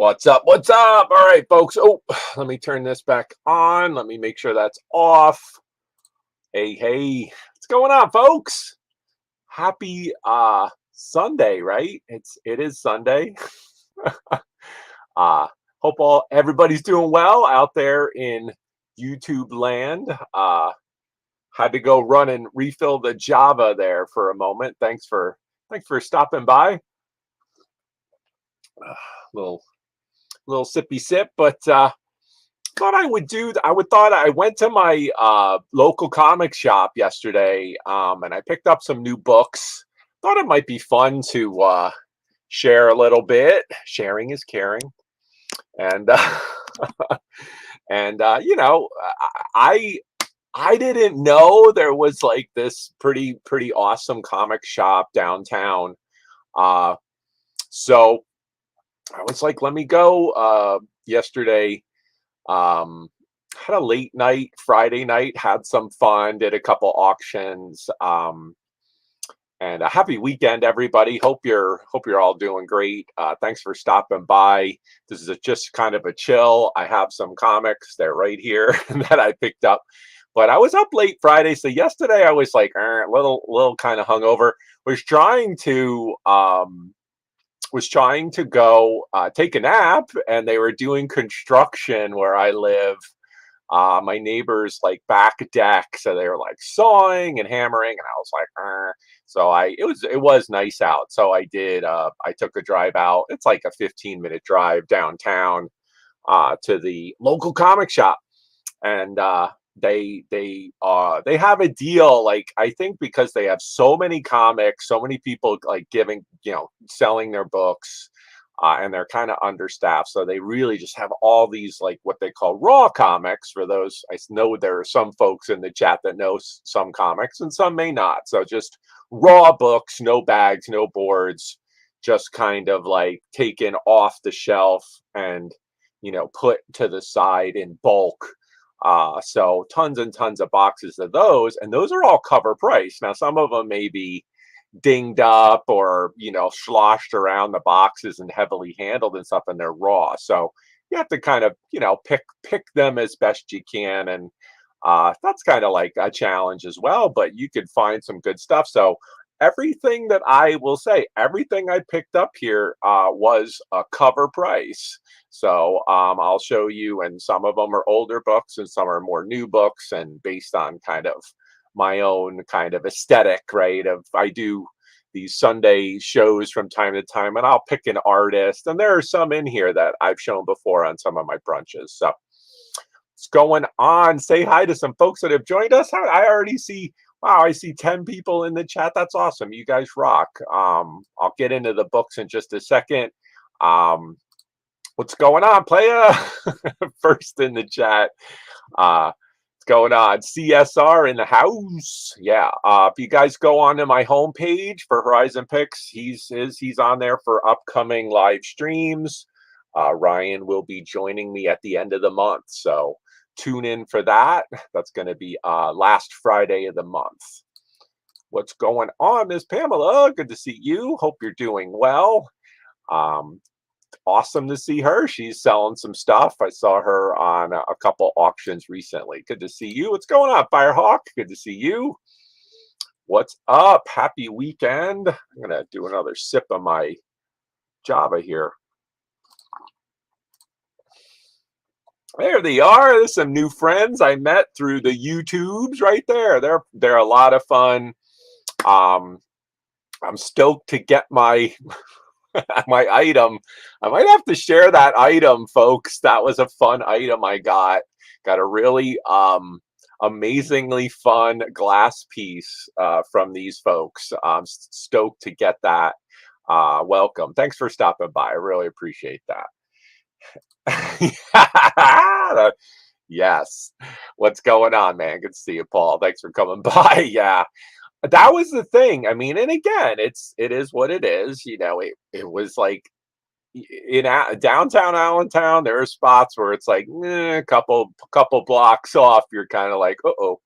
What's up? What's up? All right, folks. Oh, let me turn this back on. Let me make sure that's off. Hey, hey. What's going on, folks? Happy Sunday, right? it is Sunday. uh Hope all everybody's doing well out there in YouTube land. Had to go run and refill the Java there for a moment. Thanks for stopping by. Little little sippy sip, but thought I would do. I would thought I went to my local comic shop yesterday, and I picked up some new books. Thought it might be fun to share a little bit. Sharing is caring, and and I I didn't know there was like this pretty awesome comic shop downtown. Uh, so I was like, let me go. Yesterday, um, had a late night Friday night, had some fun, did a couple auctions, and a happy weekend, everybody. Hope you're all doing great. Thanks for stopping by. This is just kind of a chill. I have some comics, they're right here that I picked up. But I was up late Friday, so yesterday I was like little kind of hungover. Was trying to go take a nap, and they were doing construction where I live. My neighbor's like back deck, so they were like sawing and hammering, and I was like, so it was nice out. So I did. I took a drive out. It's like a 15-minute drive downtown to the local comic shop, and they have a deal. Like, I think because they have so many comics, so many people like giving, selling their books, and they're kind of understaffed, so they really just have all these, like, what they call raw comics. For those, I know there are some folks in the chat that know some comics and some may not. So just raw books, no bags, no boards, just kind of like taken off the shelf and put to the side in bulk. So tons and tons of boxes of those, and those are all cover price. Now, some of them may be dinged up or sloshed around the boxes and heavily handled and stuff, and they're raw. So you have to kind of pick them as best you can, and that's kind of like a challenge as well. But you could find some good stuff. So everything that I will say, everything I picked up here was a cover price. So I'll show you, and some of them are older books and some are more new books, and based on kind of my own kind of aesthetic, right? Of I do these Sunday shows from time to time, and I'll pick an artist, and there are some in here that I've shown before on some of my brunches. So what's going on? Say hi to some folks that have joined us. I already see. Wow, I see 10 people in the chat. That's awesome. You guys rock. I'll get into the books in just a second. What's going on, playa? First in the chat. What's going on? CSR in the house. Yeah. If you guys go onto my homepage for Horizon Picks, he's on there for upcoming live streams. Ryan will be joining me at the end of the month, so tune in for that. That's going to be last Friday of the month. What's going on, Miss Pamela? Good to see you. Hope you're doing well. Awesome to see her. She's selling some stuff. I saw her on a couple auctions recently. Good to see you. What's going on, Firehawk? Good to see you. What's up? Happy weekend. I'm going to do another sip of my Java here. There they are. There's some new friends I met through the YouTubes right there. They're a lot of fun. I'm stoked to get my my item. I might have to share that item, folks. That was a fun item I got. Got a really amazingly fun glass piece from these folks. I'm stoked to get that. Welcome. Thanks for stopping by. I really appreciate that. Yes. What's going on, man? Good to see you, Paul. Thanks for coming by. Yeah. That was the thing. I mean, and again, it is what it is. It was like in downtown Allentown, there are spots where it's like a couple blocks off. You're kind of like, uh-oh.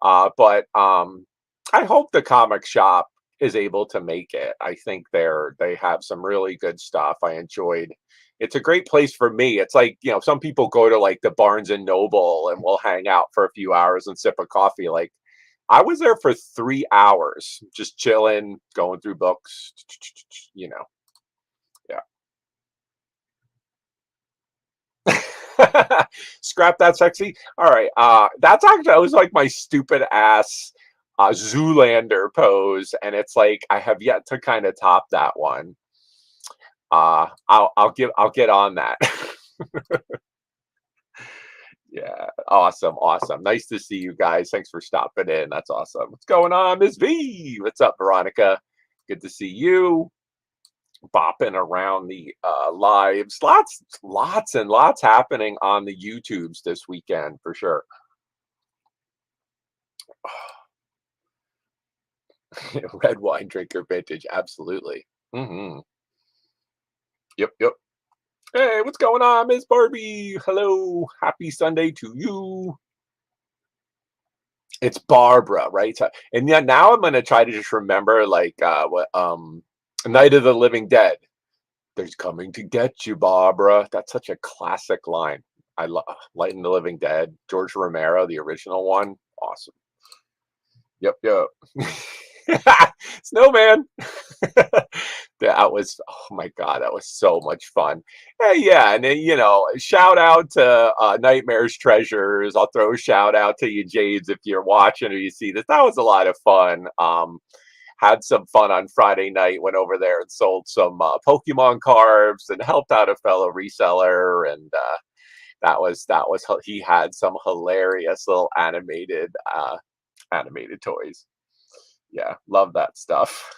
But I hope the comic shop is able to make it. I think they have some really good stuff. I enjoyed it's a great place for me. It's like, some people go to like the Barnes and Noble and we'll hang out for a few hours and sip a coffee. Like I was there for 3 hours, just chilling, going through books, you know. Yeah. Scrap that sexy. All right. That's actually that was like my stupid ass Zoolander pose, and it's like I have yet to kind of top that one. I'll get on that. Yeah, awesome, awesome. Nice to see you guys. Thanks for stopping in. That's awesome. What's going on, Miss V? What's up, Veronica? Good to see you. Bopping around the lives. Lots and lots happening on the YouTubes this weekend for sure. Red wine drinker vintage, absolutely. Yep, yep. Hey, what's going on, Miss Barbie? Hello, happy Sunday to you. It's Barbara, right? So, and yeah, now I'm gonna try to just remember like what Night of the Living Dead. There's coming to get you, Barbara. That's such a classic line. I love Light and the Living Dead. George Romero, the original one. Awesome. Yep, yep. Snowman. That was, oh my God, that was so much fun. Yeah, and then, shout out to Nightmare's Treasures. I'll throw a shout out to you, Jades, if you're watching or you see this. That was a lot of fun. Had some fun on Friday night, went over there and sold some Pokemon cards and helped out a fellow reseller. And he had some hilarious little animated toys. Yeah, love that stuff.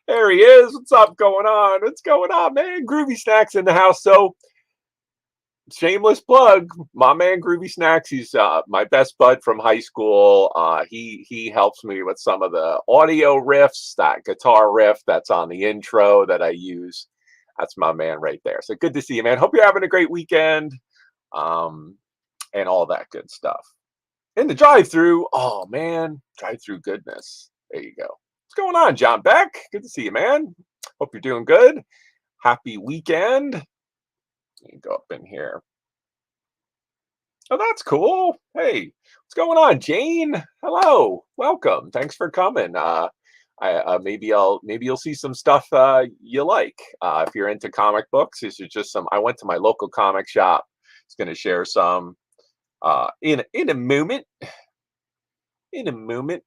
There he is. What's up going on? What's going on, man? Groovy Snacks in the house. So, shameless plug, my man Groovy Snacks. He's my best bud from high school. He helps me with some of the audio riffs, that guitar riff that's on the intro that I use. That's my man right there. So good to see you, man. Hope you're having a great weekend, and all that good stuff. In the drive-through, oh man, drive-through goodness. There you go. What's going on, John Beck? Good to see you, man. Hope you're doing good. Happy weekend. Let me go up in here. Oh, that's cool. Hey, what's going on, Jane? Hello, welcome. Thanks for coming. Maybe you'll see some stuff you like. If you're into comic books, these are just some. I went to my local comic shop. It's going to share some in a moment. In a moment.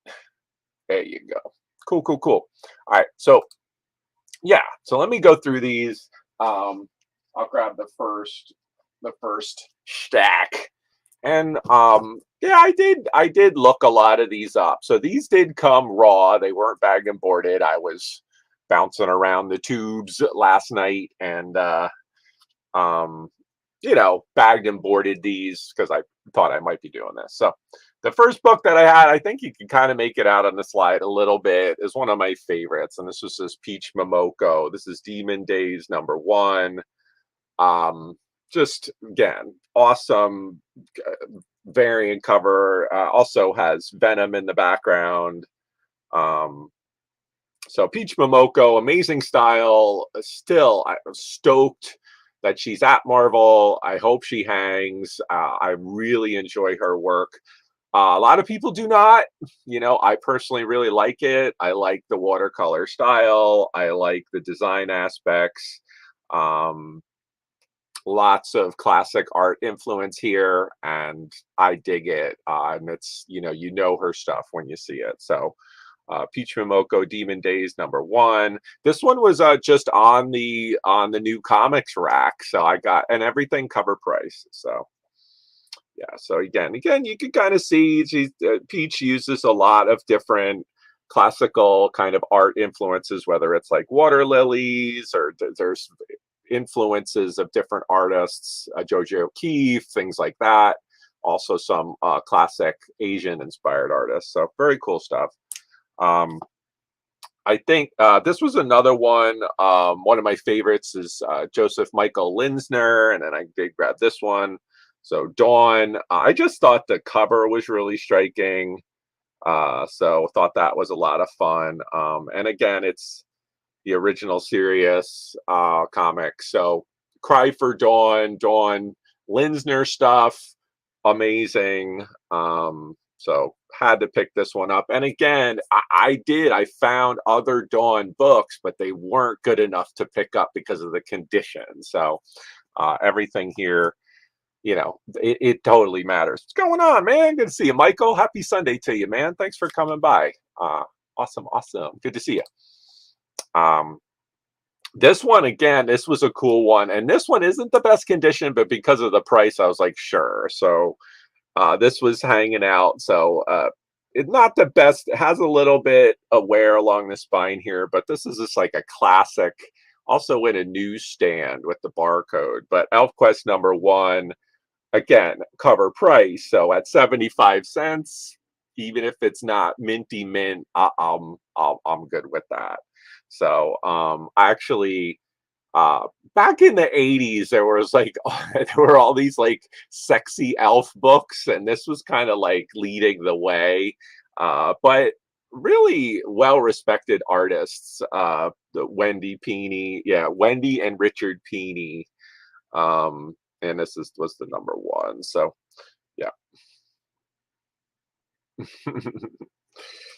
There you go. Cool, cool, cool. All right, so yeah, so let me go through these. I'll grab the first stack. And yeah, I did look a lot of these up. So these did come raw. They weren't bagged and boarded. I was bouncing around the tubes last night and bagged and boarded these because I thought I might be doing this. So the first book that I had, I think you can kind of make it out on the slide a little bit, is one of my favorites. And this was this Peach Momoko. This is Demon Days #1. Just again, awesome variant cover. Also has Venom in the background. So Peach Momoko, amazing style. Still, I'm stoked that she's at Marvel. I hope she hangs. I really enjoy her work. A lot of people do not. I personally really like it. I like the watercolor style. I like the design aspects. Lots of classic art influence here, and I dig it. And it's her stuff when you see it. So Peach Momoko, Demon Days #1. This one was just on the new comics rack, so I got, and everything cover price. So yeah, so again, you can kind of see Peach uses a lot of different classical kind of art influences, whether it's like water lilies or there's influences of different artists, Joji O'Keefe, things like that. Also some classic Asian inspired artists. So very cool stuff. I think this was another one. One of my favorites is Joseph Michael Linsner, and then I did grab this one. So Dawn, I just thought the cover was really striking. So thought that was a lot of fun. And again, it's the original Sirius comic. So Cry for Dawn, Dawn Linsner stuff, amazing. So had to pick this one up. And again, I found other Dawn books, but they weren't good enough to pick up because of the condition. So everything here, it totally matters. What's going on, man? Good to see you, Michael. Happy Sunday to you, man. Thanks for coming by. Awesome, awesome. Good to see you. This one again, this was a cool one, and this one isn't the best condition, but because of the price, I was like, sure. So this was hanging out. So it's not the best. It has a little bit of wear along the spine here, but this is just like a classic. Also in a newsstand with the barcode. But ElfQuest #1, again, cover price. So at 75 cents, even if it's not minty mint, I'm good with that. So actually back in the 80s there was like there were all these like sexy elf books, and this was kind of like leading the way. But really well respected artists, the Wendy Peeney, yeah, Wendy and Richard Peeney. And was the #1. So yeah.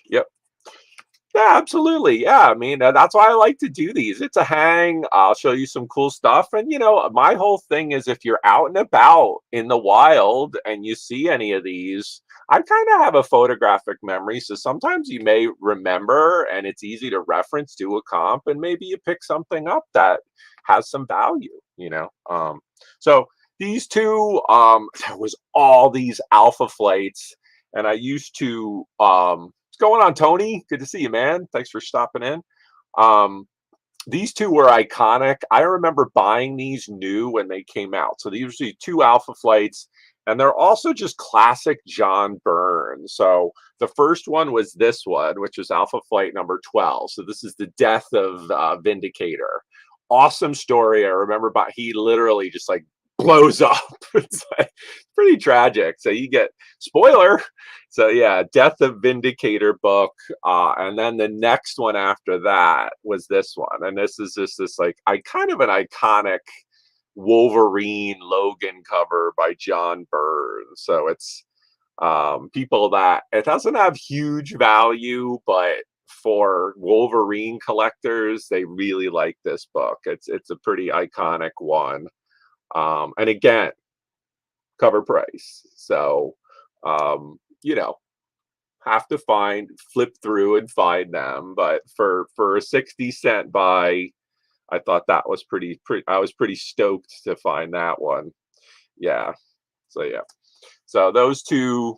Yep. Yeah, absolutely. Yeah, I mean, that's why I like to do these. It's a hang. I'll show you some cool stuff. And, my whole thing is if you're out and about in the wild and you see any of these, I kind of have a photographic memory. So sometimes you may remember and it's easy to reference, do a comp, and maybe you pick something up that has some value. So these two, there was all these alpha flights, and I used to, what's going on, Tony? Good to see you, man. Thanks for stopping in. Um, these two were iconic. I remember buying these new when they came out. So these are two alpha flights, and they're also just classic John Byrne. So the first one was this one, which was Alpha Flight #12. So this is the death of Vindicator. Awesome story. I remember, but he literally just like blows up. It's like pretty tragic. So you get spoiler. So yeah, Death of Vindicator book, and then the next one after that was this one, and this is just this like kind of an iconic Wolverine Logan cover by John Byrne. So it's people that it doesn't have huge value, but for Wolverine collectors, they really like this book. It's a pretty iconic one. And again, cover price. So, have to flip through and find them. But for a 60-cent buy, I thought that was pretty. I was pretty stoked to find that one. Yeah. So yeah. So those two.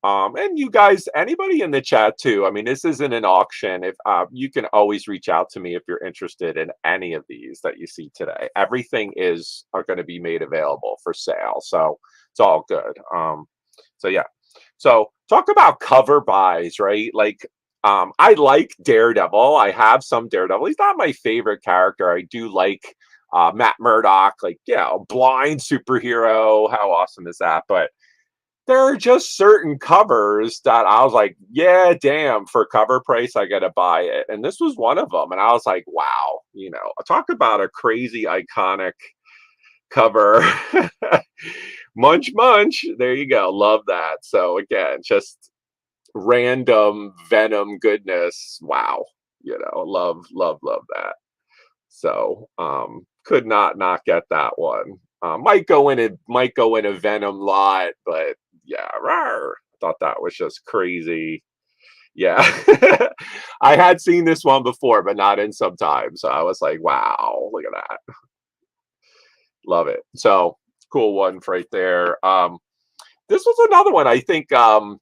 And you guys, anybody in the chat too. I mean, this isn't an auction. If you can always reach out to me if you're interested in any of these that you see today. Everything are going to be made available for sale, so it's all good. So yeah. So talk about cover buys, right? Like, I like Daredevil. I have some Daredevil. He's not my favorite character. I do like Matt Murdock. Like, yeah, blind superhero. How awesome is that? But there are just certain covers that I was like, yeah, damn, for cover price, I got to buy it. And this was one of them. And I was like, wow, talk about a crazy iconic cover. Munch, munch. There you go. Love that. So again, just random Venom goodness. Wow. Love, love, love that. So could not get that one. Might go in a Venom lot, but yeah, rawr. I thought that was just crazy. Yeah. I had seen this one before, but not in some time. So I was like, wow, look at that. Love it. So cool one right there. This was another one. I think I've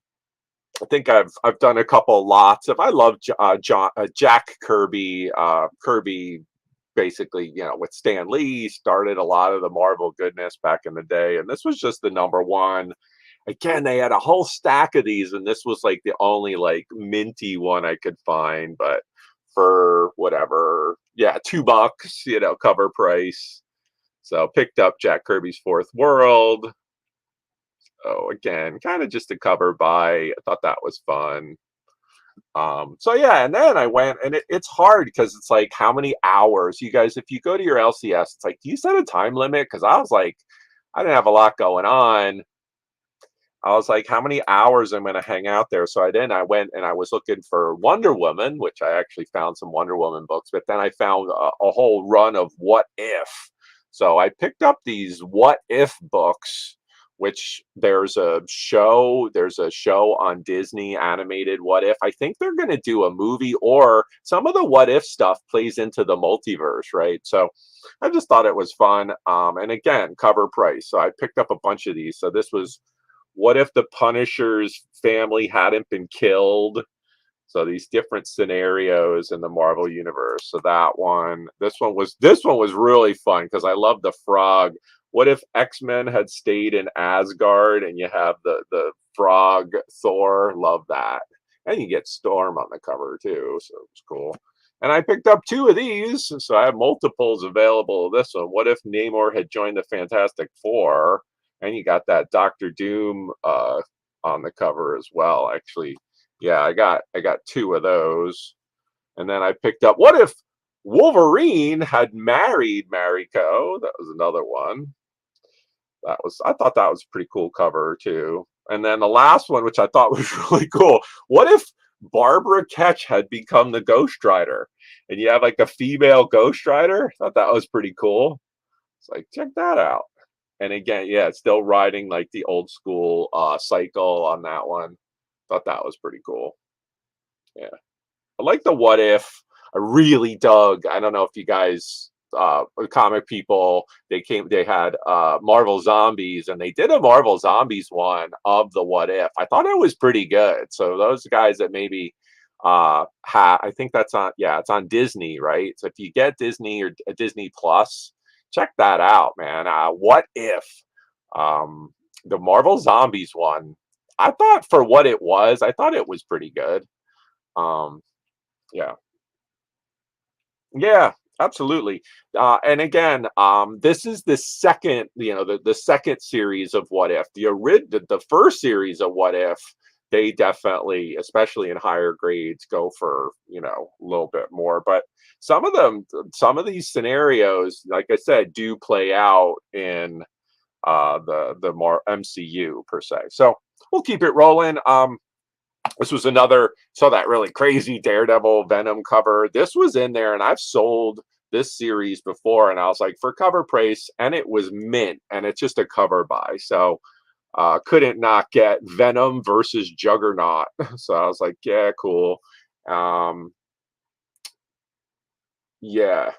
done a couple lots of. I love Jack Kirby. Kirby basically, with Stan Lee, started a lot of the Marvel goodness back in the day, and this was just the #1. Again, they had a whole stack of these, and this was like the only like minty one I could find. But for whatever, yeah, $2, cover price. So picked up Jack Kirby's Fourth World. Oh, again, kind of just a cover buy. I thought that was fun. So yeah, and then I went, and it's hard because it's like, how many hours? You guys, if you go to your LCS, it's like, do you set a time limit? Because I was like, I didn't have a lot going on. I was like, how many hours am I going to hang out there? So I went and I was looking for Wonder Woman, which I actually found some Wonder Woman books, but then I found a whole run of What If. So I picked up these What If books, which there's a show on Disney animated What If. I think they're going to do a movie, or some of the What If stuff plays into the multiverse, right? So I just thought it was fun. And again, cover price. So I picked up a bunch of these. So this was what if the Punisher's family hadn't been killed? So these different scenarios in the Marvel universe. So that one, this one was really fun because I love the frog. What if X-Men had stayed in Asgard and you have the frog Thor? Love that. And you get Storm on the cover too, so it was cool. And I picked up two of these, so I have multiples available of this one. What if Namor had joined the Fantastic Four? And you got that Doctor Doom on the cover as well. Actually, yeah, I got two of those. And then I picked up what if Wolverine had married Mariko? That was another one. I thought that was a pretty cool cover too. And then the last one, which I thought was really cool, what if Barbara Ketch had become the Ghost Rider? And you have like a female Ghost Rider? I thought that was pretty cool. It's like, check that out. And again, yeah, it's still riding like the old school cycle on that one. Thought that was pretty cool. Yeah. I like the what if. I really dug. I don't know if you guys comic people, they had Marvel Zombies, and they did a Marvel Zombies one of the what if. I thought it was pretty good. So those guys that maybe I think that's on, yeah, it's on Disney, right? So if you get Disney or Disney Plus, check that out, man. What if the Marvel Zombies one, I thought for what it was, I thought it was pretty good. Um, yeah. Yeah, absolutely. And again, this is the second, the second series of What If. The first series of What If, they definitely, especially in higher grades, go for a little bit more. But some of these scenarios, like I said, do play out in the more MCU per se. So we'll keep it rolling. This was another, saw that really crazy Daredevil Venom cover. This was in there, and I've sold this series before, and I was like, for cover price, and it was mint, and it's just a cover buy. So couldn't not get Venom versus Juggernaut. So I was like, yeah, cool. Um, yeah.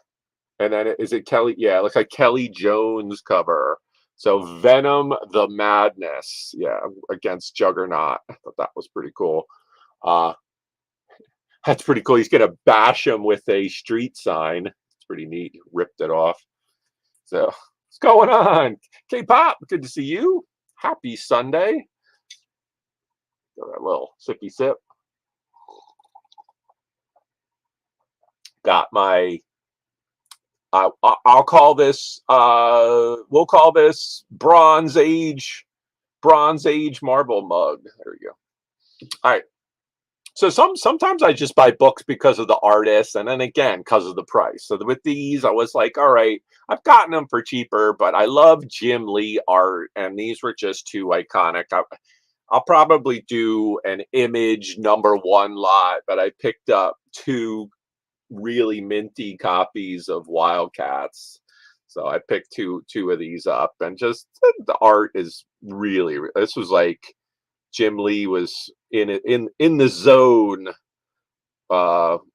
And then is it Kelly? Yeah, it looks like Kelly Jones cover. So Venom the Madness, yeah, against Juggernaut. I thought that was pretty cool. Uh, That's pretty cool. He's gonna bash him with a street sign. It's pretty neat. Ripped it off. So what's going on? K-pop, good to see you. Happy Sunday. Got a little sippy sip. Got my. I'll call this. We'll call this Bronze Age marble mug. There we go. All right. So sometimes I just buy books because of the artist, and then again because of the price. So with these, I was like, all right, I've gotten them for cheaper, but I love Jim Lee art, and these were just too iconic. I'll probably do an Image #1 lot, but I picked up two really minty copies of Wildcats. So I picked two of these up, and just the art is really. This was like Jim Lee was in the zone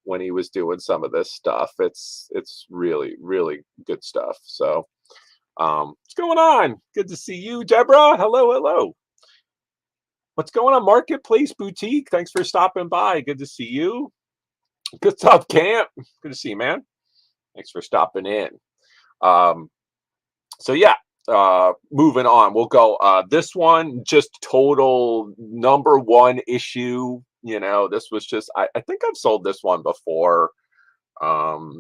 when he was doing some of this stuff. It's really really good stuff. So what's going on? Good to see you, Deborah. Hello, hello. What's going on, Marketplace Boutique? Thanks for stopping by. Good to see you. Good stuff, Camp. Good to see you, man. Thanks for stopping in. Um, so yeah, moving on, we'll go this one, just total #1 issue. This was just, I think I've sold this one before.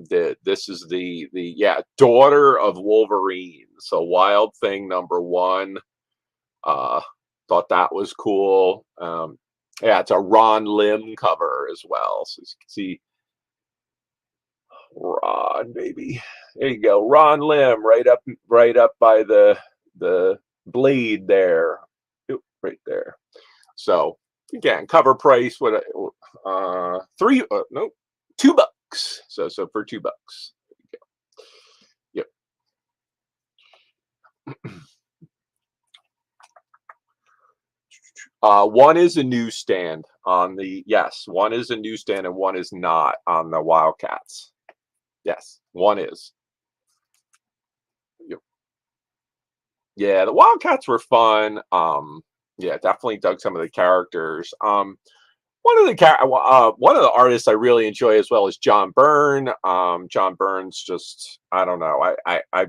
This is the yeah, Daughter of Wolverine, so Wild Thing #1. uh Thought that was cool. Yeah, it's a Ron Lim cover as well. So you can see Ron, baby. There you go, Ron Lim, right up by the blade there. Oop, right there. So again, cover price what three no $2. So for $2. Yep. One is a newsstand on the yes, one is a newsstand and one is not on the Wildcats. Yes, one is. Yep. Yeah, the Wildcats were fun. Yeah, definitely dug some of the characters. One of the artists I really enjoy as well is John Byrne. John Byrne's just I don't know. I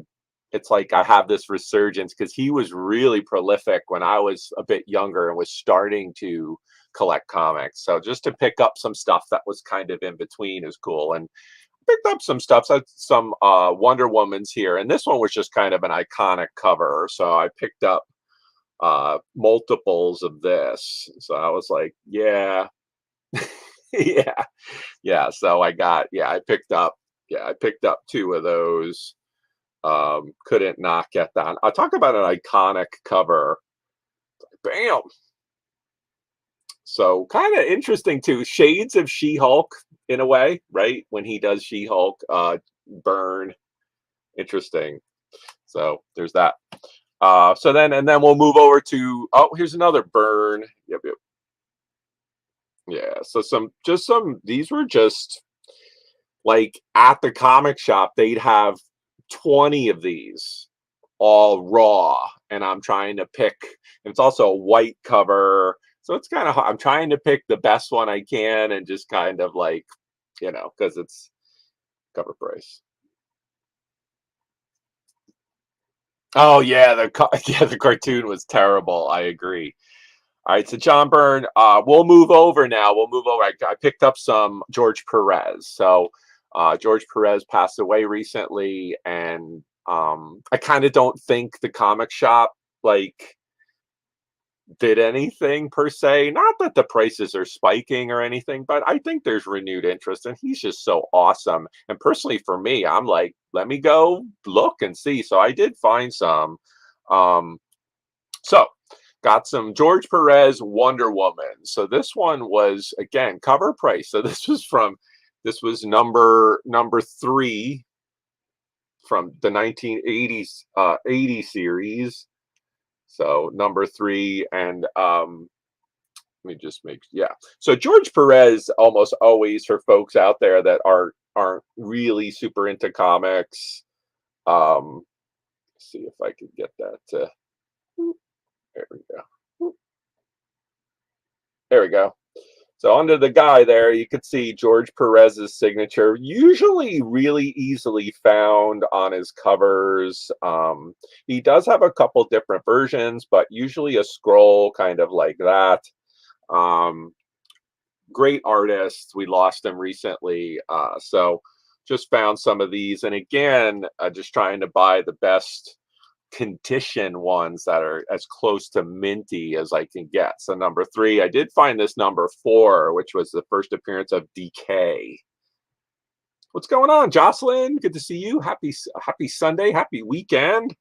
it's like I have this resurgence because he was really prolific when I was a bit younger and was starting to collect comics. So just to pick up some stuff that was kind of in between is cool. And picked up some stuff, so some Wonder Woman's here, and this one was just kind of an iconic cover. So I picked up multiples of this. So I was like, yeah, yeah, yeah. So I picked up two of those. Couldn't not get that. I'll talk about an iconic cover. Bam. So kind of interesting too. Shades of She-Hulk in a way, right? When he does She-Hulk, Burn. Interesting. So there's that. So then and then we'll move over to here's another Burn. Yep, yep. Yeah. So some these were just like at the comic shop, they'd have 20 of these all raw, and I'm trying to pick, and it's also a white cover. So it's kind of, I'm trying to pick the best one I can and just kind of like, because it's cover price. Oh yeah, yeah, the cartoon was terrible. I agree. All right, so John Byrne, we'll move over now. We'll move over. I picked up some George Perez. So George Perez passed away recently, and I kind of don't think the comic shop like did anything per se. Not that the prices are spiking or anything, but I think there's renewed interest, and he's just so awesome. And personally, for me, I'm like, let me go look and see. So I did find some. Um, so got some George Perez Wonder Woman. So this one was again cover price. So this was number 3 from the 1980s 80 series. So number 3, and let me just make yeah. So George Perez almost always, for folks out there that aren't really super into comics. See if I can get that to there we go. There we go. So under the guy there, you could see George Perez's signature, usually really easily found on his covers. He does have a couple different versions, but usually a scroll kind of like that. Um, Great artist. We lost him recently. So just found some of these. And again, just trying to buy the best condition ones that are as close to minty as I can get. So number 3, I did find this number 4, which was the first appearance of DK. What's going on, Jocelyn? Good to see you. Happy Sunday. Happy weekend.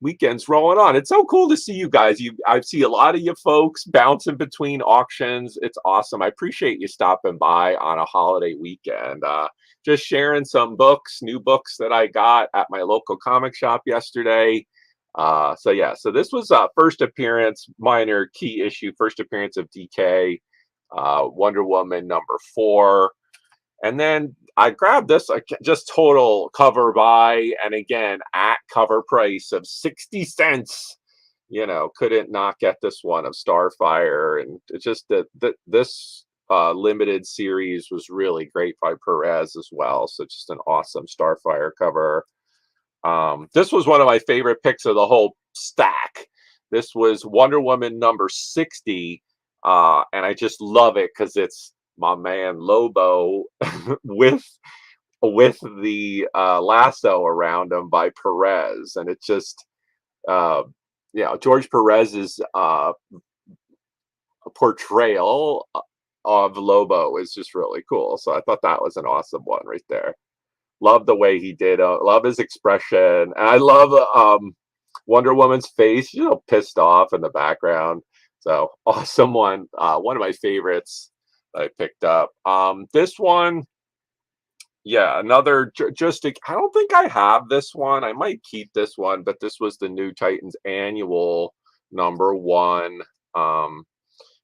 Weekend's rolling on. It's so cool to see you guys. I see a lot of you folks bouncing between auctions. It's awesome. I appreciate you stopping by on a holiday weekend. Just sharing some books, new books that I got at my local comic shop yesterday. So yeah, so this was first appearance, minor key issue, first appearance of DK, Wonder Woman number 4. And then I grabbed this just total cover buy, and again at cover price of 60 cents. Couldn't not get this one of Starfire, and it's just that this limited series was really great by Perez as well. So just an awesome Starfire cover. This was one of my favorite picks of the whole stack. This was Wonder Woman number 60, and I just love it because it's my man Lobo with the lasso around him by Perez, and it's just George Perez's portrayal of Lobo is just really cool. So I thought that was an awesome one right there. Love the way he did. Love his expression, and I love Wonder Woman's face. Pissed off in the background. So awesome one. One of my favorites that I picked up. This one, yeah, another I don't think I have this one. I might keep this one, but this was the New Titans annual #1.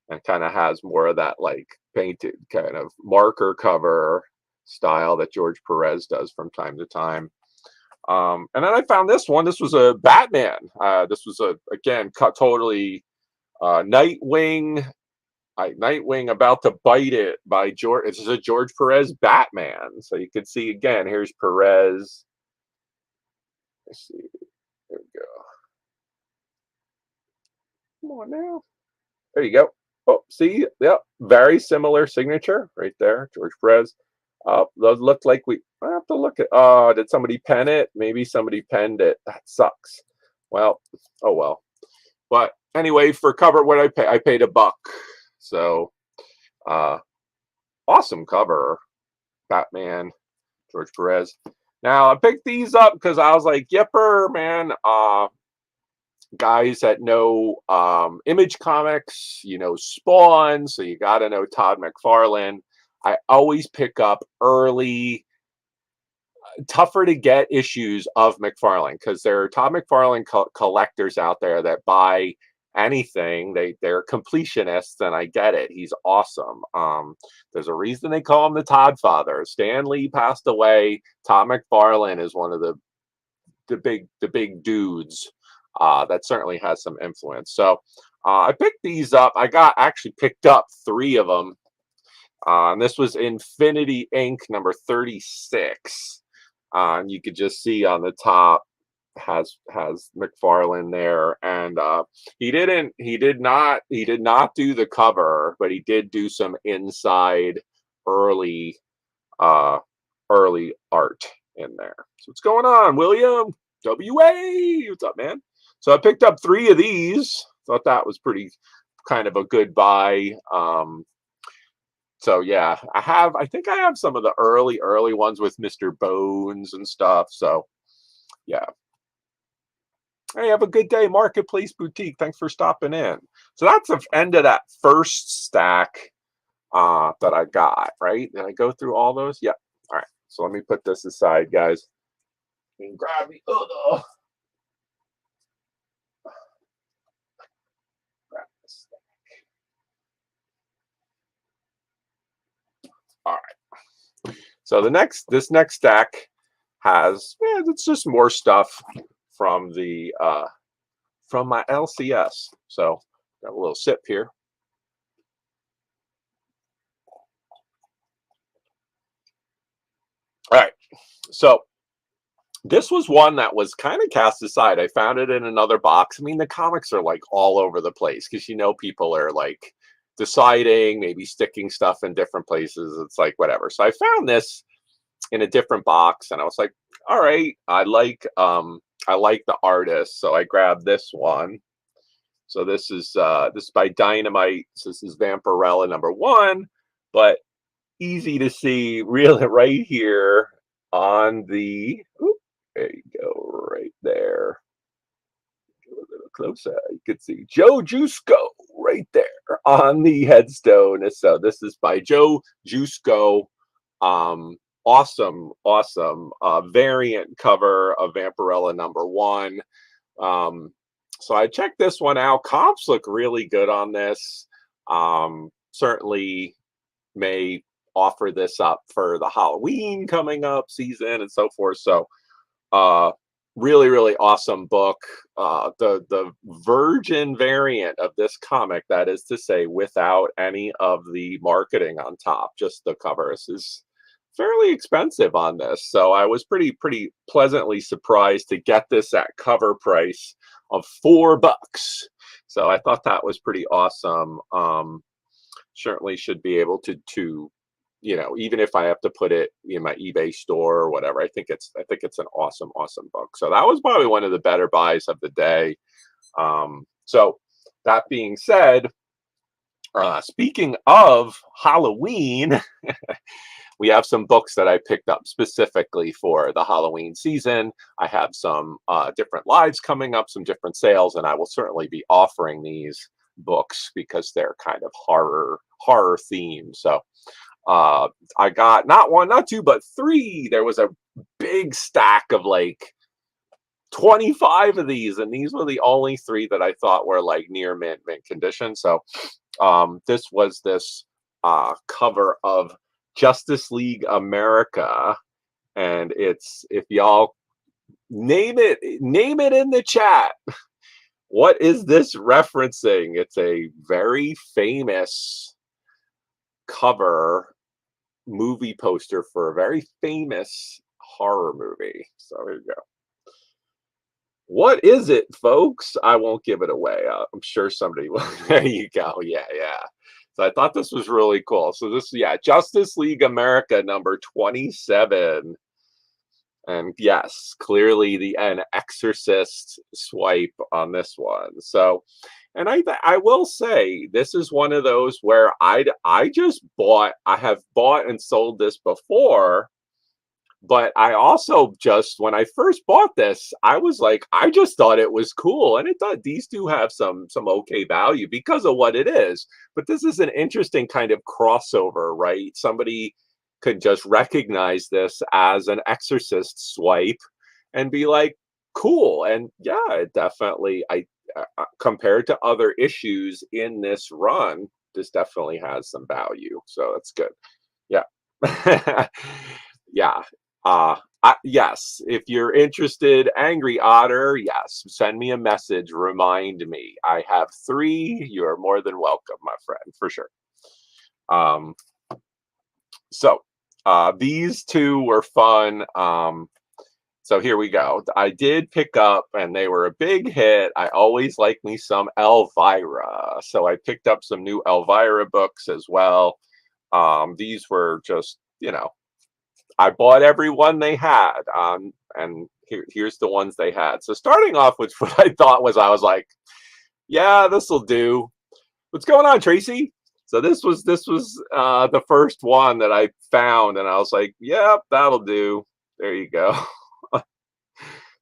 And kind of has more of that like painted kind of marker cover style that George Perez does from time to time. And then I found this one. This was a Batman. This was again cut totally Nightwing. Nightwing about to bite it by George. This is a George Perez Batman. So you can see again. Here's Perez. Let's see. There we go. Come on now. There you go. Oh, see, yeah, very similar signature right there, George Perez. Those look like I have to look at. Oh, did somebody pen it? Maybe somebody penned it. That sucks. Well, oh well. But anyway, for cover, what I pay? I paid $1. So, awesome cover, Batman, George Perez. Now I picked these up because I was like, yipper, man. Guys that know Image Comics, Spawn, so you got to know Todd McFarlane. I always pick up early, tougher to get issues of McFarlane because there are Todd McFarlane collectors out there that buy anything. They're completionists, and I get it. He's awesome. There's a reason they call him the Todd Father. Stan Lee passed away. Todd McFarlane is one of the big dudes. That certainly has some influence. So I picked these up. I actually picked up 3 of them. And this was Infinity Inc. number 36. And you could just see on the top has McFarlane there. And he did not do the cover, but he did do some inside early art in there. So what's going on, William? WA, what's up, man? So I picked up 3 of these. Thought that was pretty kind of a good buy. So yeah, I think I have some of the early ones with Mr. Bones and stuff. So yeah. Hey, have a good day, Marketplace Boutique. Thanks for stopping in. So that's the end of that first stack that I got, right? Did I go through all those? Yeah. All right. So let me put this aside, guys. And grab me. Oh, grab this stack. All right. So this next stack has it's just more stuff from the from my LCS. So got a little sip here. All right. So this was one that was kind of cast aside. I found it in another box. I mean, the comics are like all over the place because people are like deciding, maybe sticking stuff in different places. It's like whatever. So I found this in a different box, and I was like, all right, I like the artist, so I grabbed this one. So this is by Dynamite. So this is Vampirella #1, but easy to see really right here on the. There you go, right there. A little closer, you can see Joe Jusko right there on the headstone. So this is by Joe Jusko. Awesome variant cover of Vampirella #1. So I checked this one out. Comps look really good on this. Certainly may offer this up for the Halloween coming up season and so forth. So really awesome book. The virgin variant of this comic, that is to say, without any of the marketing on top, just the covers, is fairly expensive on this. So I was pretty pleasantly surprised to get this at cover price of $4. So I thought that was pretty awesome. Certainly should be able to even if I have to put it in my eBay store or whatever, I think it's an awesome book. So that was probably one of the better buys of the day. So that being said, Speaking of Halloween, we have some books that I picked up specifically for the Halloween season. I have some different lives coming up, some different sales, and I will certainly be offering these books because they're kind of horror themed. So I got not one, not two, but three. There was a big stack of like 25 of these, and these were the only three that I thought were like near mint condition. So this was this cover of Justice League America, and it's, if y'all name it in the chat. What is this referencing? It's a very famous cover movie poster for a very famous horror movie. So here you go. What is it, folks? I won't give it away. I'm sure somebody will. There you go. Yeah, yeah. So I thought this was really cool. So this, yeah, Justice League America number 27. And yes, clearly an Exorcist swipe on this one. So, and I will say this is one of those where I just bought. I have bought and sold this before, but I also just, when I first bought this, I was like, I just thought it was cool, and it thought these do have some okay value because of what it is. But this is an interesting kind of crossover, right? Somebody could just recognize this as an Exorcist swipe and be like, cool. And yeah, it definitely, I compared to other issues in this run, this definitely has some value. So that's good. Yeah. Yeah. Yes, if you're interested, Angry Otter, yes, send me a message. Remind me. I have three. You are more than welcome, my friend, for sure. Um, so these two were fun. So here we go. I did pick up, and they were a big hit. I always like me some Elvira. So I picked up some new Elvira books as well. These were just, I bought every one they had, and here's the ones they had. So starting off with what I thought was, I was like, yeah, this will do. What's going on, Tracy? So this was the first one that I found, and I was like, yep, that'll do. There you go.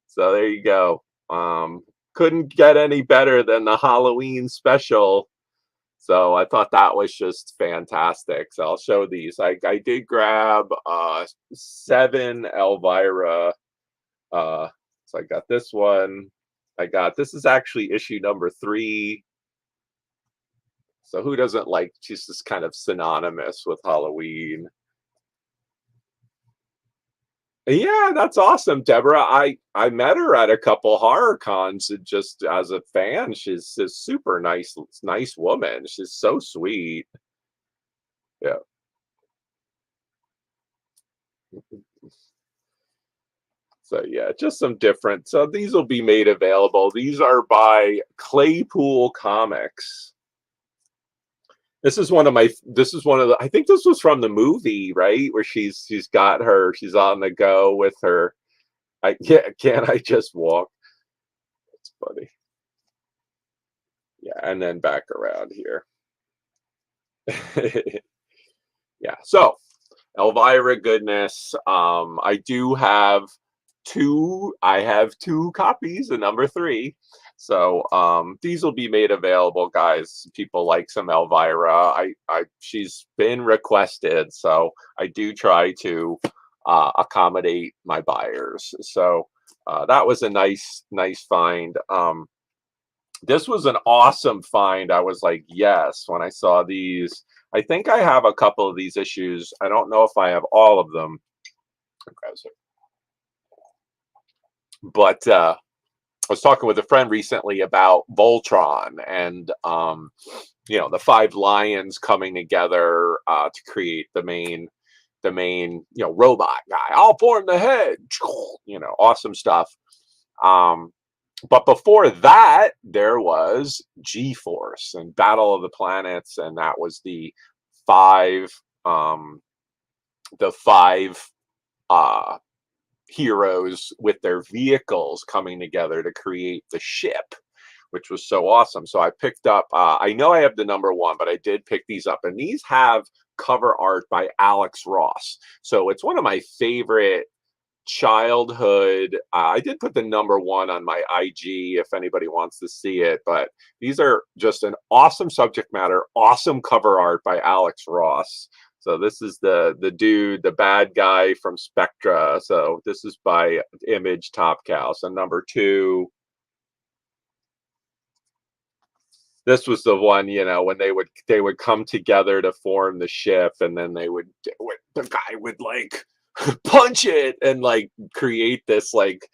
So there you go. Couldn't get any better than the Halloween special. So I thought that was just fantastic. So I'll show these. I did grab 7 Elvira. So I got this one. This is actually issue number 3. So who doesn't like, just this kind of synonymous with Halloween? Yeah, that's awesome, Deborah. I met her at a couple horror cons, and just as a fan. She's a super nice woman. She's so sweet. Yeah. So yeah, just some different. So these will be made available. These are by Claypool Comics. This is one of the, I think this was from the movie, right? Where she's on the go with her. Can't I just walk? It's funny. Yeah, and then back around here. Yeah. So Elvira goodness. I have 2 copies of number 3. So these will be made available, guys. People like some Elvira. She's been requested, so I do try to accommodate my buyers. So that was a nice find. This was an awesome find. I was like, yes, when I saw these. I think I have a couple of these issues. I don't know if I have all of them. But I was talking with a friend recently about Voltron, and the 5 lions coming together to create the main robot guy. I'll form the head. Awesome stuff. But before that, there was G-Force and Battle of the Planets, and that was the 5 the 5 heroes with their vehicles coming together to create the ship, which was so awesome. So I picked up, I know I have the number one, but I did pick these up. And these have cover art by Alex Ross. So it's one of my favorite childhood. I did put the number one on my IG if anybody wants to see it, but these are just an awesome subject matter, awesome cover art by Alex Ross. So this is the dude, the bad guy from Spectra. So this is by Image Top Cow. So number two. This was the one, you know, when they would come together to form the ship, and then the guy would like punch it and like create this like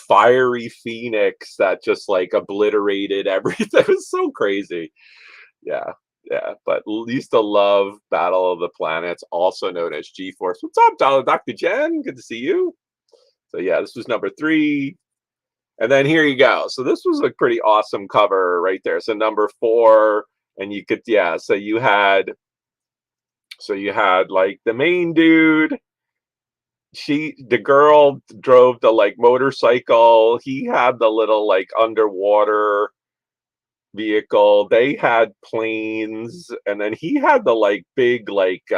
fiery phoenix that just like obliterated everything. It was so crazy. Yeah, yeah. But used to love Battle of the Planets, also known as G-Force. What's up, Dr. Jen? Good to see you. So yeah, this was number three. And then here you go. So this was a pretty awesome cover right there. So number four, and you could, yeah. So you had like the main dude. The girl drove the like motorcycle. He had the little like underwater vehicle. They had planes, and then he had the like big like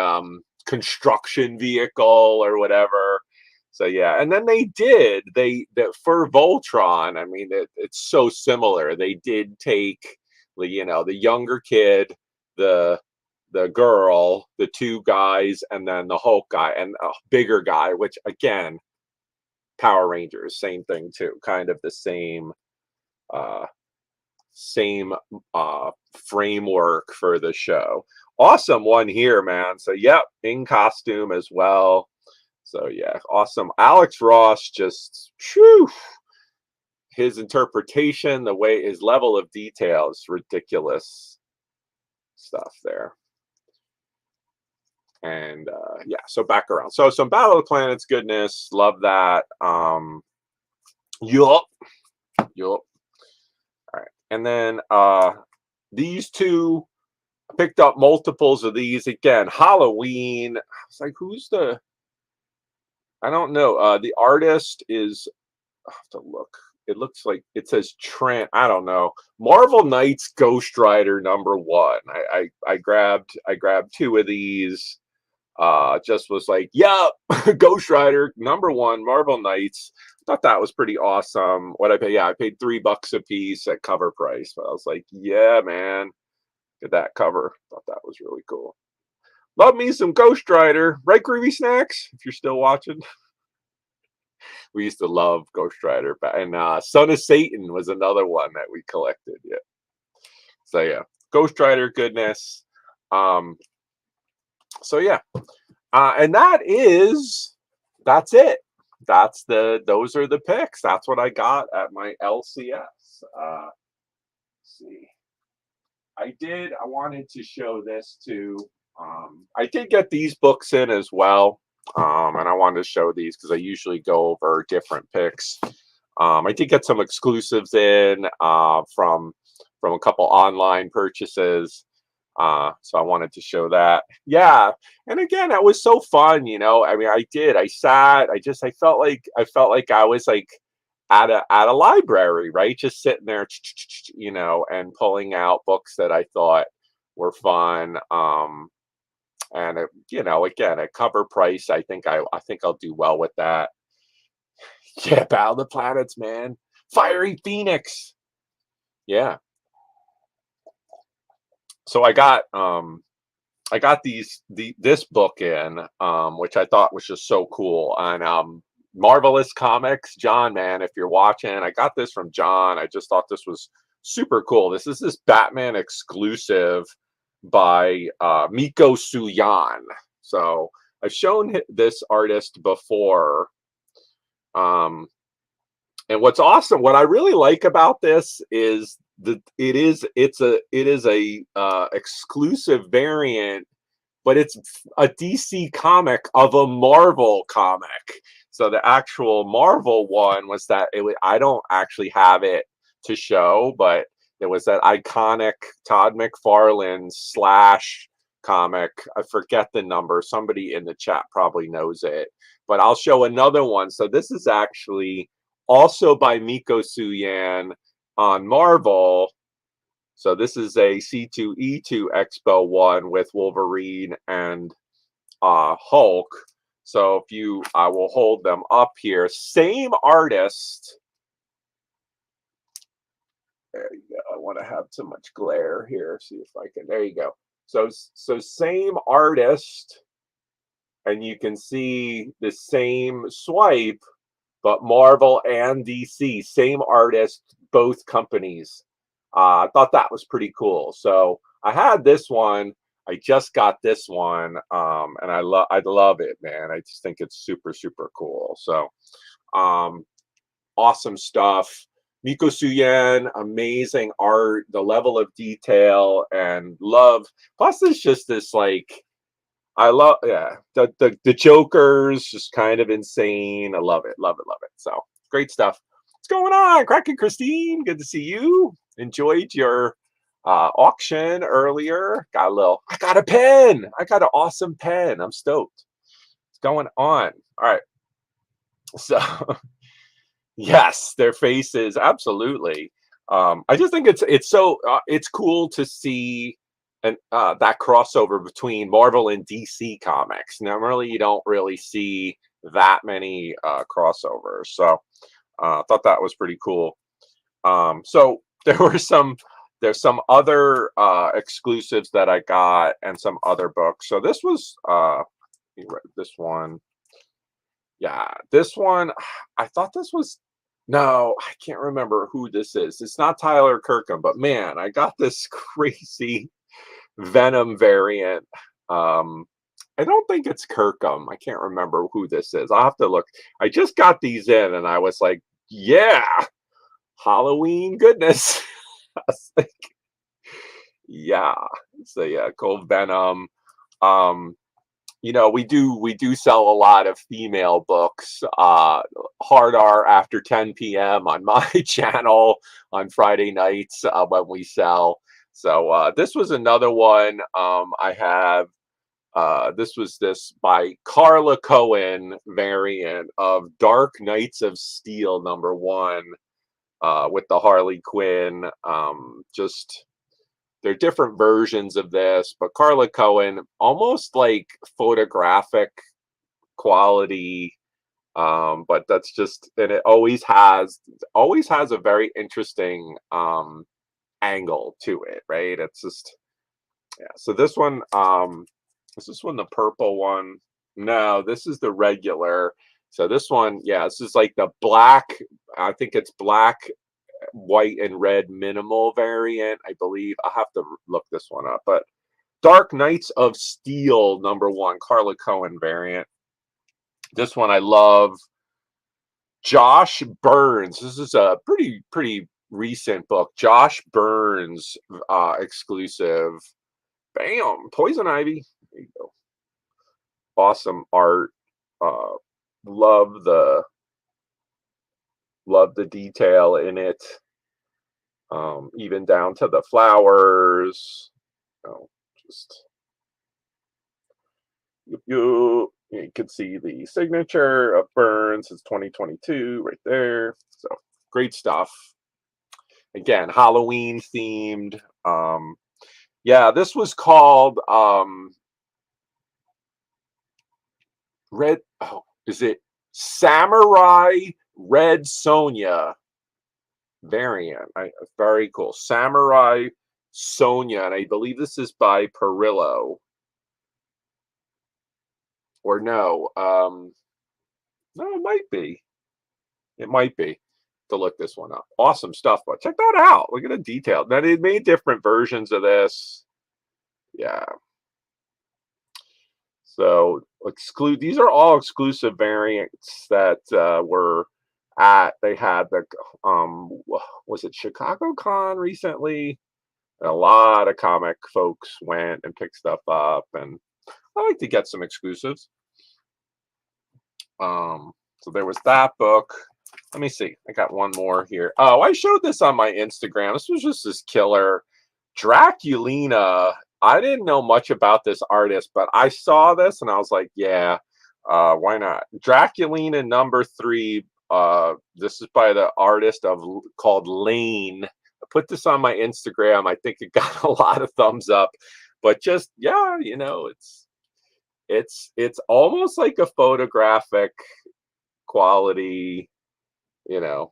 construction vehicle or whatever. So yeah, and then for Voltron. I mean, it's so similar. They did take the younger kid, the girl, the two guys, and then the Hulk guy and a bigger guy, which again, Power Rangers, same thing too, kind of the uh same framework for the show. Awesome one here, man. So yep, in costume as well. So yeah, awesome. Alex Ross, just whew, his interpretation, the way his level of detail is ridiculous stuff there. And yeah, so back around. So some Battle of the Planets goodness, love that. Yup. Yup. All right. And then these two, I picked up multiples of these again. Halloween. I was like, I don't know. The artist is, I have to look. It looks like it says Trent. I don't know. Marvel Knights Ghost Rider number one. I grabbed two of these. Just was like, yeah, Ghost Rider number one, Marvel Knights. Thought that was pretty awesome. What I pay? Yeah, I paid $3 a piece at cover price, but I was like, yeah, man, get that cover. Thought that was really cool. Love me some Ghost Rider, right, Groovy Snacks? If you're still watching, we used to love Ghost Rider, and Son of Satan was another one that we collected. Yeah. So yeah, Ghost Rider goodness. So yeah, and that's it. Those are the picks. That's what I got at my LCS. Let's see. I wanted to show this too. I did get these books in as well. And I wanted to show these because I usually go over different picks. I did get some exclusives in from a couple online purchases. So I wanted to show that. Yeah. And again, that was so fun, you know. I mean, I sat, I felt like I was like at a library, right? Just sitting there, you know, and pulling out books that I thought were fun. And it, you know, again, at cover price, I think I'll do well with that. Yeah, Battle of the Planets, man. Fiery Phoenix. Yeah. So I got this book in, which I thought was just so cool. And Marvelous Comics, John, man, if you're watching, I got this from John. I just thought this was super cool. This is this Batman exclusive by Miko Suyan. So I've shown this artist before. And what's awesome, what I really like about this is it is a exclusive variant, but it's a DC comic of a Marvel comic. So the actual Marvel one was that I don't actually have it to show, but there was that iconic Todd McFarlane slash comic. I forget the number. Somebody in the chat probably knows it, but I'll show another one. So this is actually also by Miko Suyan, on Marvel. So this is a C2E2 Expo one with Wolverine and Hulk. So if you, I will hold them up here. Same artist. There you go. I want to have too much glare here. See if I can. There you go. So same artist, and you can see the same swipe, but Marvel and DC, same artist, both companies. I thought that was pretty cool. So I had this one. I just got this one, and I love it, man. I just think it's super super cool. So um, awesome stuff. Miko Suyen, amazing art, the level of detail and love. Plus, it's just this like I love, yeah, the Joker's just kind of insane. I love it, love it, love it. So great stuff. What's going on, Kraken Christine? Good to see you. Enjoyed your auction earlier. Got a little. I got a pen. I got an awesome pen. I'm stoked. What's going on? All right. So yes, their faces, absolutely. I just think it's so it's cool to see and that crossover between Marvel and DC comics. Normally, you don't really see that many crossovers, so I thought that was pretty cool. So there were there's some other exclusives that I got and some other books. So this was this one. Yeah, this one, I thought this was, no, I can't remember who this is. It's not Tyler Kirkham, but man, I got this crazy Venom variant. Um, I don't think it's Kirkham. I can't remember who this is. I'll have to look. I just got these in and I was like, yeah, Halloween goodness. I was like, yeah. So yeah, cool Venom. Um, we do sell a lot of female books, hard R after 10 p.m. on my channel on Friday nights when we sell. So this was another one. I have this by Carla Cohen variant of Dark Knights of Steel #1 with the Harley Quinn. Just There are different versions of this, but Carla Cohen, almost like photographic quality, but that's just, and it always has a very interesting angle to it, right? It's just, yeah. So this one, is this one the purple one? No, this is the regular. So this one, yeah, this is like the black. I think it's black, white and red minimal variant, I believe. I'll have to look this one up. But Dark Knights of Steel #1, Carla Cohen variant. This one I love. Josh Burns. This is a pretty recent book. Josh Burns exclusive. Bam, Poison Ivy. There you go. Awesome art. Uh, love the detail in it. Even down to the flowers. Oh, just you can see the signature of Burns. It's 2022 right there. So great stuff. Again, Halloween themed. Yeah, this was called Red. Oh, is it Samurai Red Sonia variant? Very cool. Samurai Sonia, and I believe this is by Perillo. Or no, no, it might be. It might be. To look this one up. Awesome stuff, but check that out. Look at the detail. Now they made different versions of this. Yeah. So exclude. These are all exclusive variants that were at. They had the was it Chicago Con recently? And a lot of comic folks went and picked stuff up, and I like to get some exclusives. So there was that book. Let me see. I got one more here. Oh, I showed this on my Instagram. This was just this killer Draculina. I didn't know much about this artist, but I saw this and I was like, yeah, why not? Draculina #3 This is by the artist called Lane. I put this on my Instagram. I think it got a lot of thumbs up, but just yeah, it's almost like a photographic quality, you know.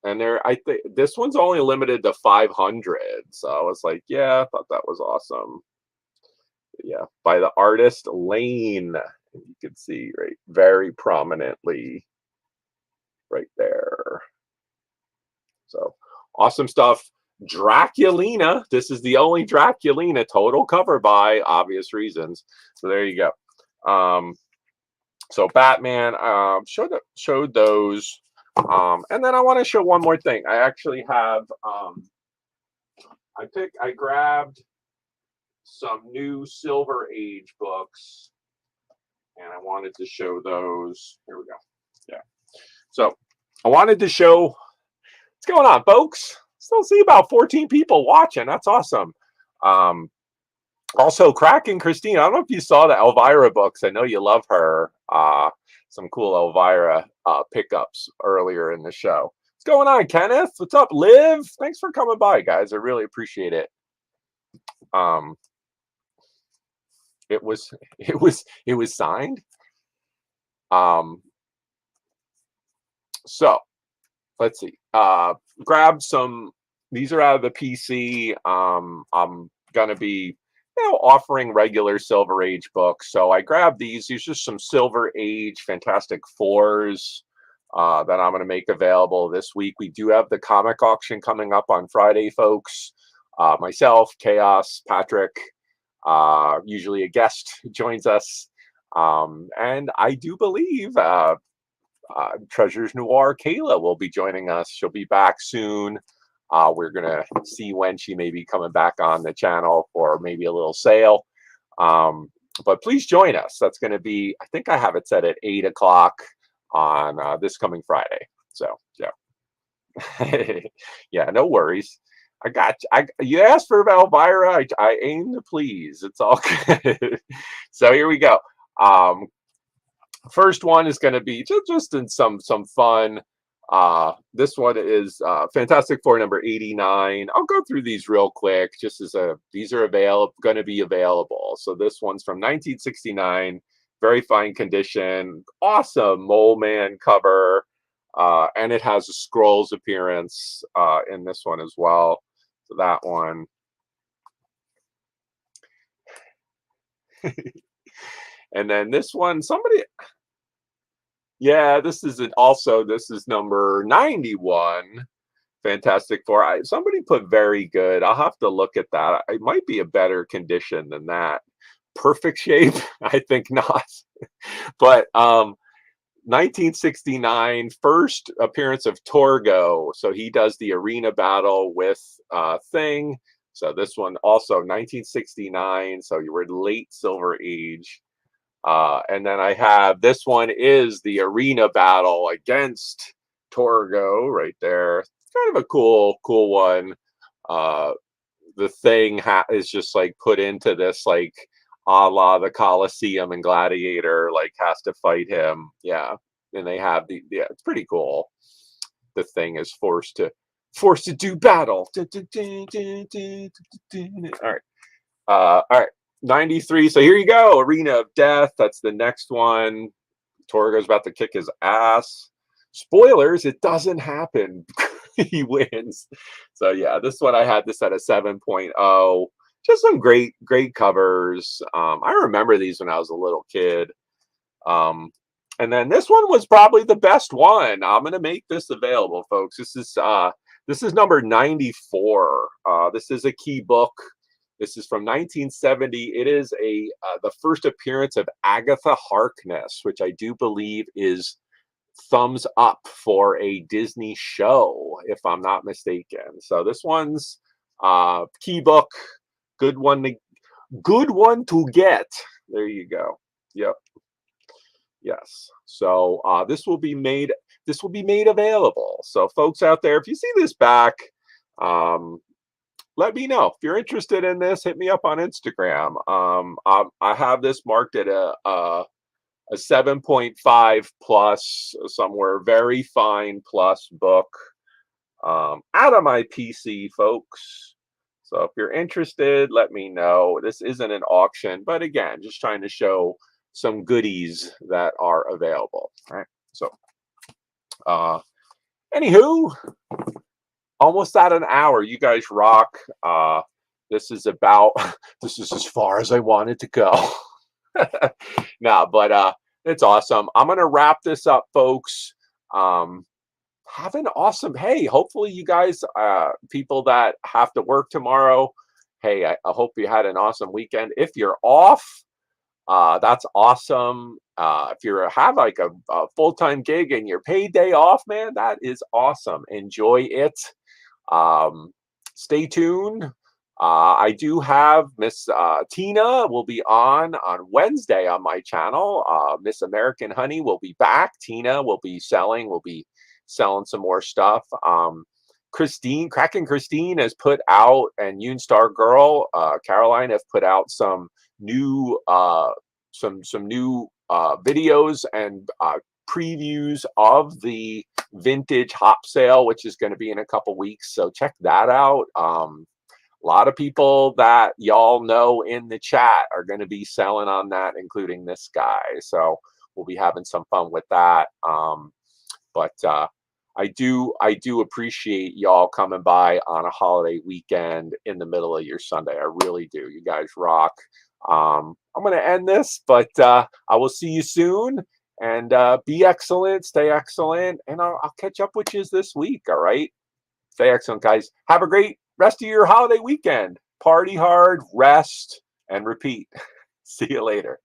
And I think this one's only limited to 500. So I was like, yeah, I thought that was awesome. Yeah, by the artist Lane. You can see right very prominently right there. So awesome stuff. Draculina. This is the only Draculina total cover by obvious reasons. So there you go. So Batman showed those. And then I want to show one more thing. I actually have I grabbed some new Silver Age books, and I wanted to show those. Here we go. Yeah. So I wanted to show what's going on, folks. Still see about 14 people watching. That's awesome. Also, Kraken Christine. I don't know if you saw the Elvira books. I know you love her. Some cool Elvira pickups earlier in the show. What's going on, Kenneth? What's up, Liv? Thanks for coming by, guys. I really appreciate it. It was signed. So let's see. Grab some. These are out of the PC. I'm gonna be offering regular Silver Age books. So I grabbed these. These are some Silver Age Fantastic Fours that I'm gonna make available this week. We do have the comic auction coming up on Friday, folks. Myself, Chaos, Patrick, usually a guest joins us. And I do believe Treasures Noir Kayla will be joining us. She'll be back soon. We're going to see when she may be coming back on the channel for maybe a little sale. But please join us. That's going to be, I think I have it set at 8 o'clock on this coming Friday. So, yeah. Yeah, no worries. I got you. You asked for Elvira. I aim to please. It's all good. So here we go. First one is going to be just in some fun. This one is Fantastic Four number 89. I'll go through these real quick. Just as these are going to be available. So this one's from 1969. Very fine condition. Awesome Mole Man cover. And it has a Scrolls appearance in this one as well. So that one. And then this one, this is number 91. Fantastic Four. Somebody put very good. I'll have to look at that. It might be a better condition than that. Perfect shape? I think not. But 1969, first appearance of Torgo. So he does the arena battle with Thing. So this one also 1969. So you were late Silver Age. And then I have this one is the arena battle against Torgo right there. It's kind of a cool one. The Thing is just like put into this like a la the Colosseum and Gladiator, like has to fight him. Yeah. And they have it's pretty cool. The Thing is forced to do battle. All right. 93. So here you go. Arena of Death. That's the next one. Torgo's about to kick his ass. Spoilers, it doesn't happen. He wins. So yeah, this one I had this at a 7.0. Just some great covers. I remember these when I was a little kid. And then this one was probably the best one. I'm gonna make this available, folks. This is number 94. This is a key book. This is from 1970. It is the first appearance of Agatha Harkness, which I do believe is thumbs up for a Disney show, if I'm not mistaken. So this one's key book, good one to get. There you go. Yep. Yes. So this will be made available. So folks out there, if you see this back, let me know if you're interested in this. Hit me up on Instagram. I have this marked at a a 7.5 plus, somewhere very fine plus book, out of my PC, folks. So if you're interested, let me know. This isn't an auction, but again, just trying to show some goodies that are available. All right. So, uh, anywho, almost at an hour. You guys rock. This is about this is as far as I wanted to go. No, but it's awesome. I'm gonna wrap this up, folks. Have an awesome, hey, hopefully you guys, people that have to work tomorrow, hey, I hope you had an awesome weekend. If you're off, that's awesome. If you have like a full-time gig and your paid day off, man, that is awesome. Enjoy it. Um, Stay tuned. I do have Miss Tina will be on Wednesday on my channel. Miss American Honey will be back. Tina will be selling some more stuff. Kraken Christine has put out, and Unstar Girl, Caroline have put out some new videos and previews of the vintage hop sale, which is going to be in a couple weeks. So check that out. A lot of people that y'all know in the chat are going to be selling on that, including this guy. So we'll be having some fun with that. But I do appreciate y'all coming by on a holiday weekend in the middle of your Sunday. I really do. You guys rock. I'm going to end this, but I will see you soon. And be excellent, stay excellent, and I'll catch up with you this week. All right. Stay excellent, guys. Have a great rest of your holiday weekend. Party hard, rest, and repeat. See you later.